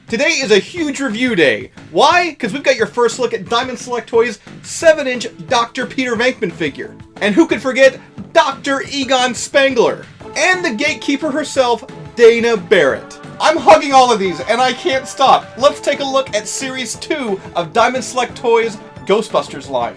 Today is a huge review day. Why? Because we've got your first look at Diamond Select Toys' 7-inch Dr. Peter Venkman figure. And who could forget Dr. Egon Spengler? And the gatekeeper herself, Dana Barrett. I'm hugging all of these, and I can't stop. Let's take a look at Series 2 of Diamond Select Toys' Ghostbusters line.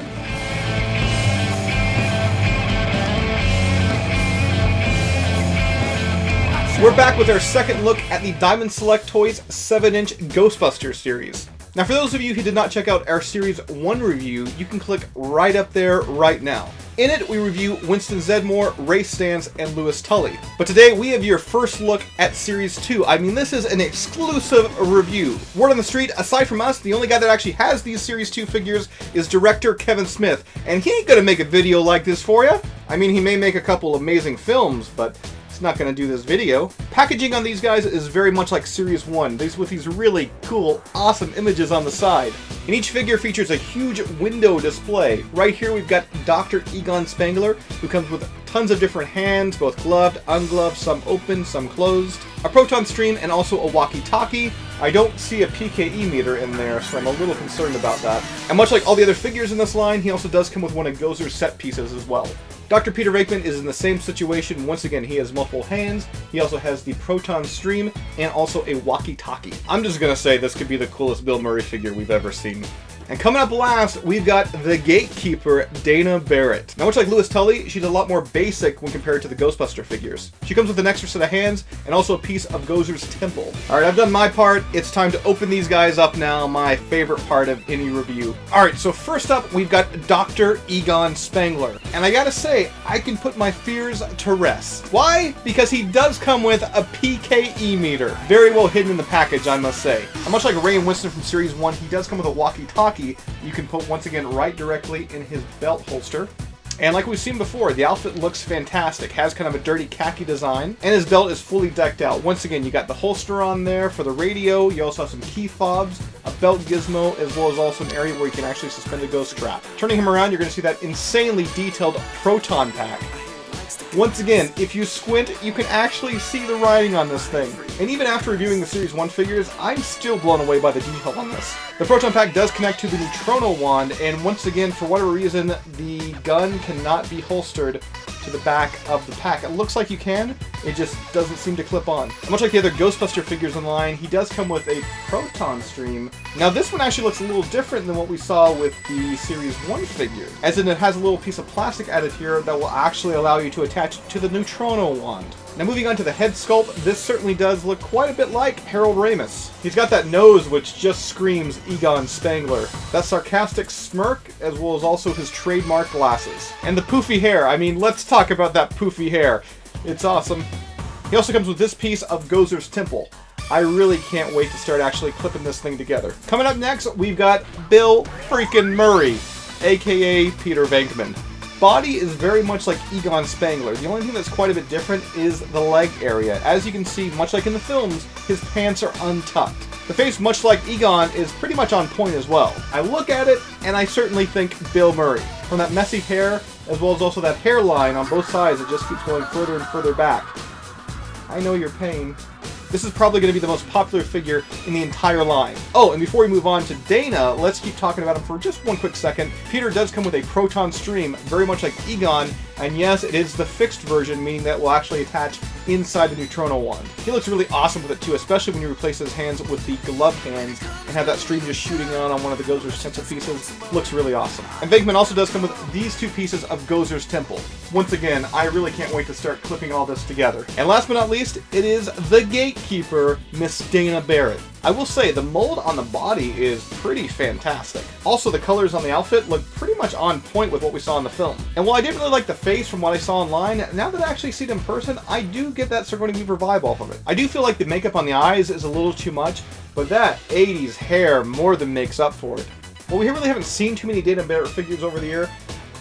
We're back with our second look at the Diamond Select Toys 7-inch Ghostbusters series. Now for those of you who did not check out our Series 1 review, you can click right up there right now. In it, we review Winston Zeddemore, Ray Stantz, and Louis Tully. But today, we have your first look at Series 2. I mean, this is an exclusive review. Word on the street, aside from us, the only guy that actually has these Series 2 figures is director Kevin Smith. And he ain't gonna make a video like this for you. I mean, he may make a couple amazing films, but not going to do this video. Packaging on these guys is very much like Series 1, with these really cool, awesome images on the side. And each figure features a huge window display. Right here we've got Dr. Egon Spengler, who comes with tons of different hands, both gloved, ungloved, some open, some closed. A proton stream and also a walkie-talkie. I don't see a PKE meter in there, so I'm a little concerned about that. And much like all the other figures in this line, he also does come with one of Gozer's set pieces as well. Dr. Peter Venkman is in the same situation. Once again, he has multiple hands. He also has the proton stream and also a walkie-talkie. I'm just gonna say this could be the coolest Bill Murray figure we've ever seen. And coming up last, we've got the gatekeeper, Dana Barrett. Now, much like Louis Tully, she's a lot more basic when compared to the Ghostbuster figures. She comes with an extra set of hands and also a piece of Gozer's temple. Alright, I've done my part. It's time to open these guys up now, my favorite part of any review. Alright, so first up, we've got Dr. Egon Spengler. And I gotta say, I can put my fears to rest. Why? Because he does come with a PKE meter. Very well hidden in the package, I must say. And much like Ray and Winston from Series 1, he does come with a walkie-talkie you can put once again right directly in his belt holster. And like we've seen before, the outfit looks fantastic, has kind of a dirty khaki design, and his belt is fully decked out. Once again, you got the holster on there for the radio, you also have some key fobs, a belt gizmo, as well as also an area where you can actually suspend a ghost strap. Turning him around, you're going to see that insanely detailed proton pack. Once again, if you squint, you can actually see the writing on this thing. And even after reviewing the Series 1 figures, I'm still blown away by the detail on this. The proton pack does connect to the Neutrono wand, and once again, for whatever reason, the gun cannot be holstered to the back of the pack. It looks like you can, it just doesn't seem to clip on. And much like the other Ghostbuster figures in line, he does come with a proton stream. Now this one actually looks a little different than what we saw with the Series 1 figure, as in it has a little piece of plastic added here that will actually allow you to attach it to the Neutrono wand. Now moving on to the head sculpt, this certainly does look quite a bit like Harold Ramis. He's got that nose which just screams Egon Spengler. That sarcastic smirk, as well as also his trademark glasses. And the poofy hair, I mean, let's talk about that poofy hair. It's awesome. He also comes with this piece of Gozer's temple. I really can't wait to start actually clipping this thing together. Coming up next, we've got Bill freaking Murray, aka Peter Venkman. Body is very much like Egon Spengler. The only thing that's quite a bit different is the leg area. As you can see, much like in the films, his pants are untucked. The face, much like Egon, is pretty much on point as well. I look at it, and I certainly think Bill Murray. From that messy hair, as well as also that hairline on both sides, it just keeps going further and further back. I know your pain. This is probably going to be the most popular figure in the entire line. Oh, and before we move on to Dana, let's keep talking about him for just one quick second. Peter does come with a proton stream, very much like Egon, and yes, it is the fixed version, meaning that it will actually attach inside the Neutrono wand. He looks really awesome with it too, especially when you replace his hands with the glove hands and have that stream just shooting out on one of the Gozer's stencil pieces. Looks really awesome. And Venkman also does come with these two pieces of Gozer's temple. Once again, I really can't wait to start clipping all this together. And last but not least, it is the gatekeeper, Miss Dana Barrett. I will say, the mold on the body is pretty fantastic. Also, the colors on the outfit look pretty much on point with what we saw in the film. And while I didn't really like the face from what I saw online, now that I actually see it in person, I do get that Sigourney Weaver vibe off of it. I do feel like the makeup on the eyes is a little too much, but that 80s hair more than makes up for it. Well, we really haven't seen too many Dana Barrett figures over the year.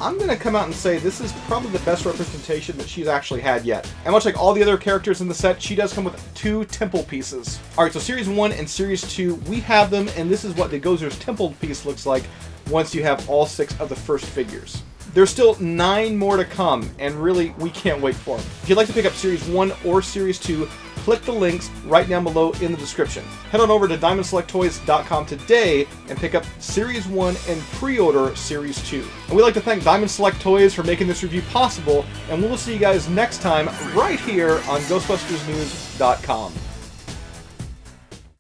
I'm going to come out and say this is probably the best representation that she's actually had yet. And much like all the other characters in the set, she does come with 2 temple pieces. Alright, so Series 1 and Series 2, we have them, and this is what the Gozer's temple piece looks like once you have all 6 of the first figures. There's still 9 more to come, and really, we can't wait for them. If you'd like to pick up Series 1 or Series 2, click the links right down below in the description. Head on over to DiamondSelectToys.com today and pick up Series 1 and pre-order Series 2. And we'd like to thank Diamond Select Toys for making this review possible, and we'll see you guys next time right here on GhostbustersNews.com.